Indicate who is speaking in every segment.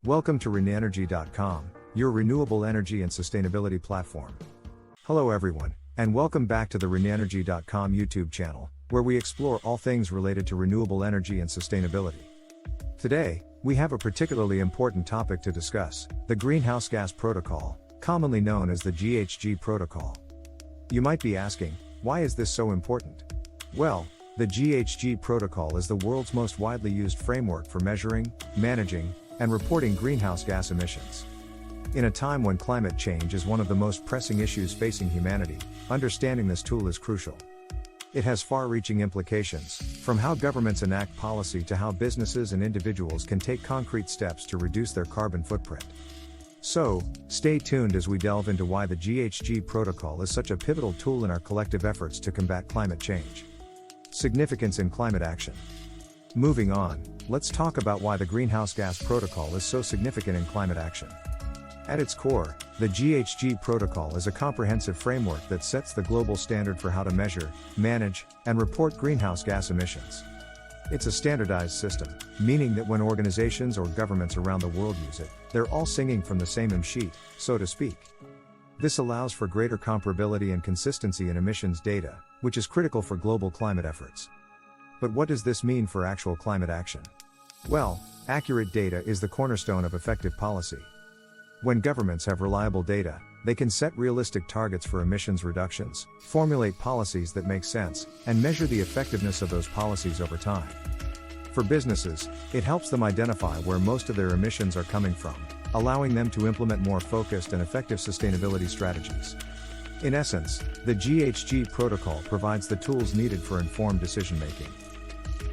Speaker 1: Welcome to RenEnergy.com, your renewable energy and sustainability platform. Hello everyone, and welcome back to the RenEnergy.com YouTube channel, where we explore all things related to renewable energy and sustainability. Today, we have a particularly important topic to discuss, the Greenhouse Gas Protocol, commonly known as the GHG Protocol. You might be asking, why is this so important? Well, the GHG Protocol is the world's most widely used framework for measuring, managing, and reporting greenhouse gas emissions. In a time when climate change is one of the most pressing issues facing humanity, understanding this tool is crucial. It has far-reaching implications, from how governments enact policy to how businesses and individuals can take concrete steps to reduce their carbon footprint. So, stay tuned as we delve into why the GHG Protocol is such a pivotal tool in our collective efforts to combat climate change. Significance in climate action. Moving on, let's talk about why the Greenhouse Gas Protocol is so significant in climate action. At its core, the GHG Protocol is a comprehensive framework that sets the global standard for how to measure, manage, and report greenhouse gas emissions. It's a standardized system, meaning that when organizations or governments around the world use it, they're all singing from the same hymn sheet, so to speak. This allows for greater comparability and consistency in emissions data, which is critical for global climate efforts. But what does this mean for actual climate action? Well, accurate data is the cornerstone of effective policy. When governments have reliable data, they can set realistic targets for emissions reductions, formulate policies that make sense, and measure the effectiveness of those policies over time. For businesses, it helps them identify where most of their emissions are coming from, allowing them to implement more focused and effective sustainability strategies. In essence, the GHG Protocol provides the tools needed for informed decision-making.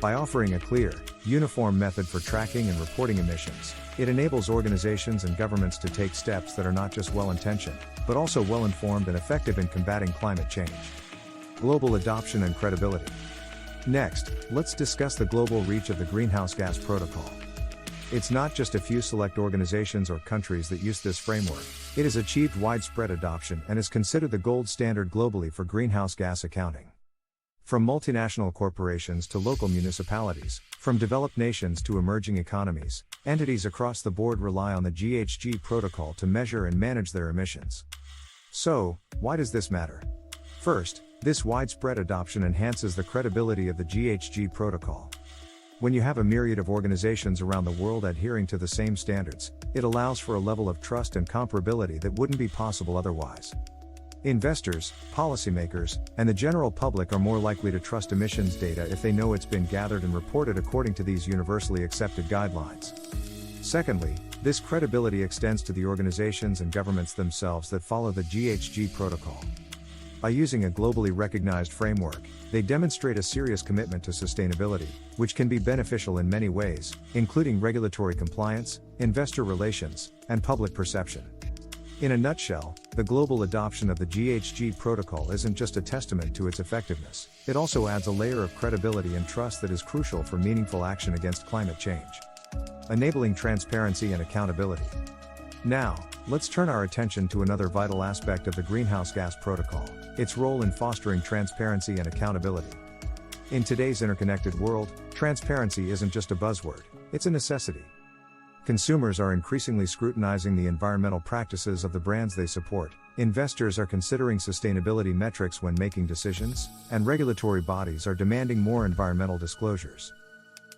Speaker 1: By offering a clear, uniform method for tracking and reporting emissions, it enables organizations and governments to take steps that are not just well-intentioned, but also well-informed and effective in combating climate change. Global adoption and credibility. Next, let's discuss the global reach of the Greenhouse Gas Protocol. It's not just a few select organizations or countries that use this framework, it has achieved widespread adoption and is considered the gold standard globally for greenhouse gas accounting. From multinational corporations to local municipalities, from developed nations to emerging economies, entities across the board rely on the GHG Protocol to measure and manage their emissions. So, why does this matter? First, this widespread adoption enhances the credibility of the GHG Protocol. When you have a myriad of organizations around the world adhering to the same standards, it allows for a level of trust and comparability that wouldn't be possible otherwise. Investors, policymakers, and the general public are more likely to trust emissions data if they know it's been gathered and reported according to these universally accepted guidelines. Secondly, this credibility extends to the organizations and governments themselves that follow the GHG Protocol. By using a globally recognized framework, they demonstrate a serious commitment to sustainability, which can be beneficial in many ways, including regulatory compliance, investor relations, and public perception. In a nutshell, the global adoption of the GHG Protocol isn't just a testament to its effectiveness, it also adds a layer of credibility and trust that is crucial for meaningful action against climate change. Enabling transparency and accountability. Now, let's turn our attention to another vital aspect of the Greenhouse Gas Protocol, its role in fostering transparency and accountability. In today's interconnected world, transparency isn't just a buzzword, it's a necessity. Consumers are increasingly scrutinizing the environmental practices of the brands they support, investors are considering sustainability metrics when making decisions, and regulatory bodies are demanding more environmental disclosures.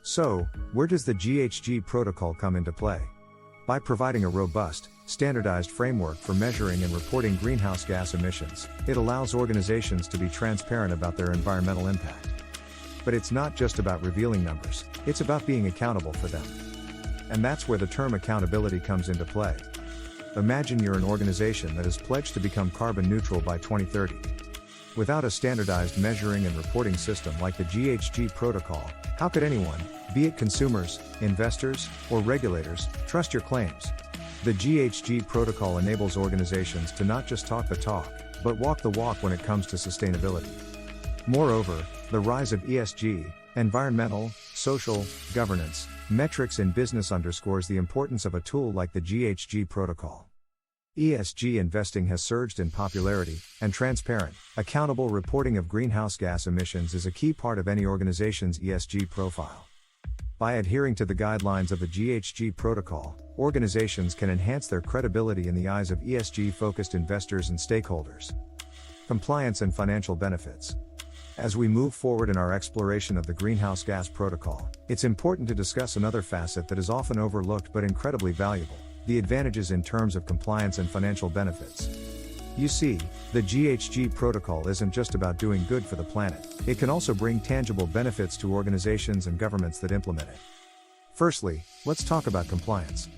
Speaker 1: So, where does the GHG Protocol come into play? By providing a robust, standardized framework for measuring and reporting greenhouse gas emissions, it allows organizations to be transparent about their environmental impact. But it's not just about revealing numbers, it's about being accountable for them. And that's where the term accountability comes into play. Imagine you're an organization that has pledged to become carbon neutral by 2030. Without a standardized measuring and reporting system like the GHG Protocol, how could anyone, be it consumers, investors, or regulators, trust your claims? The GHG Protocol enables organizations to not just talk the talk, but walk the walk when it comes to sustainability. Moreover, the rise of ESG, environmental, social, governance, metrics in business underscores the importance of a tool like the GHG Protocol. ESG investing has surged in popularity, and transparent, accountable reporting of greenhouse gas emissions is a key part of any organization's ESG profile. by adhering to the guidelines of the GHG Protocol, organizations can enhance their credibility in the eyes of ESG-focused investors and stakeholders. Compliance and financial benefits. As we move forward in our exploration of the Greenhouse Gas Protocol, it's important to discuss another facet that is often overlooked but incredibly valuable: the advantages in terms of compliance and financial benefits. You see, the GHG Protocol isn't just about doing good for the planet, it can also bring tangible benefits to organizations and governments that implement it. Firstly, let's talk about compliance.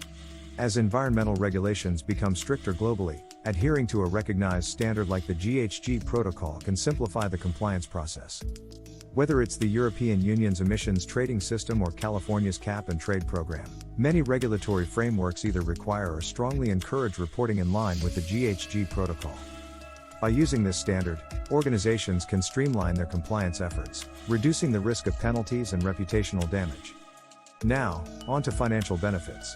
Speaker 1: As environmental regulations become stricter globally, adhering to a recognized standard like the GHG Protocol can simplify the compliance process. Whether it's the European Union's emissions trading system or California's cap and trade program, many regulatory frameworks either require or strongly encourage reporting in line with the GHG Protocol. By using this standard, organizations can streamline their compliance efforts, reducing the risk of penalties and reputational damage. Now, on to financial benefits.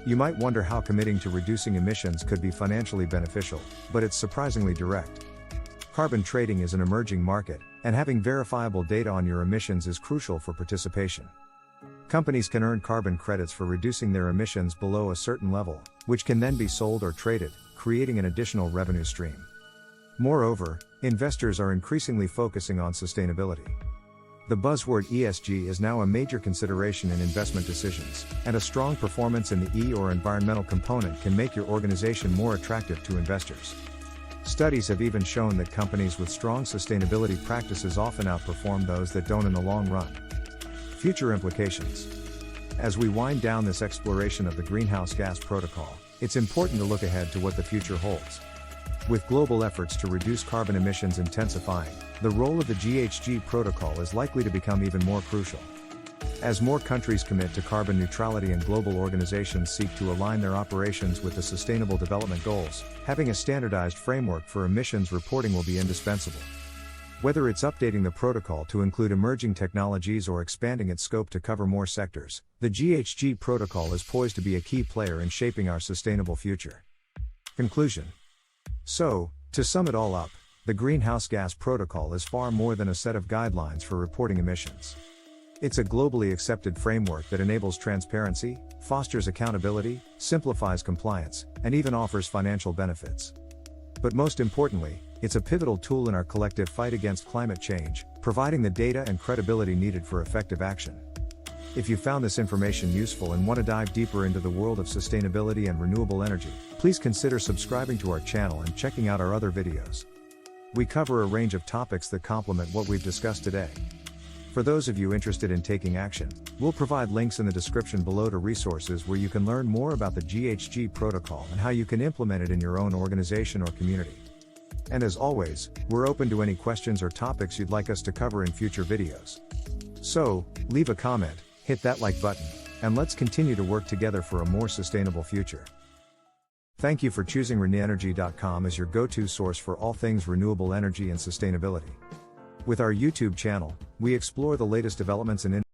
Speaker 1: You might wonder how committing to reducing emissions could be financially beneficial, but it's surprisingly direct. Carbon trading is an emerging market, and having verifiable data on your emissions is crucial for participation. Companies can earn carbon credits for reducing their emissions below a certain level, which can then be sold or traded, creating an additional revenue stream. Moreover, investors are increasingly focusing on sustainability. The buzzword ESG is now a major consideration in investment decisions, and a strong performance in the E or environmental component can make your organization more attractive to investors. Studies have even shown that companies with strong sustainability practices often outperform those that don't in the long run. Future implications. As we wind down this exploration of the Greenhouse Gas Protocol, it's important to look ahead to what the future holds. With global efforts to reduce carbon emissions intensifying, the role of the GHG Protocol is likely to become even more crucial. As more countries commit to carbon neutrality and global organizations seek to align their operations with the Sustainable Development Goals, having a standardized framework for emissions reporting will be indispensable. Whether it's updating the protocol to include emerging technologies or expanding its scope to cover more sectors, the GHG Protocol is poised to be a key player in shaping our sustainable future. Conclusion. So, to sum it all up, the Greenhouse Gas Protocol is far more than a set of guidelines for reporting emissions. It's a globally accepted framework that enables transparency, fosters accountability, simplifies compliance, and even offers financial benefits. But most importantly, it's a pivotal tool in our collective fight against climate change, providing the data and credibility needed for effective action. If you found this information useful and want to dive deeper into the world of sustainability and renewable energy, please consider subscribing to our channel and checking out our other videos. We cover a range of topics that complement what we've discussed today. For those of you interested in taking action, we'll provide links in the description below to resources where you can learn more about the GHG Protocol and how you can implement it in your own organization or community. And as always, we're open to any questions or topics you'd like us to cover in future videos. So, leave a comment, hit that like button, and let's continue to work together for a more sustainable future. Thank you for choosing ReneEnergy.com as your go-to source for all things renewable energy and sustainability. With our YouTube channel, we explore the latest developments in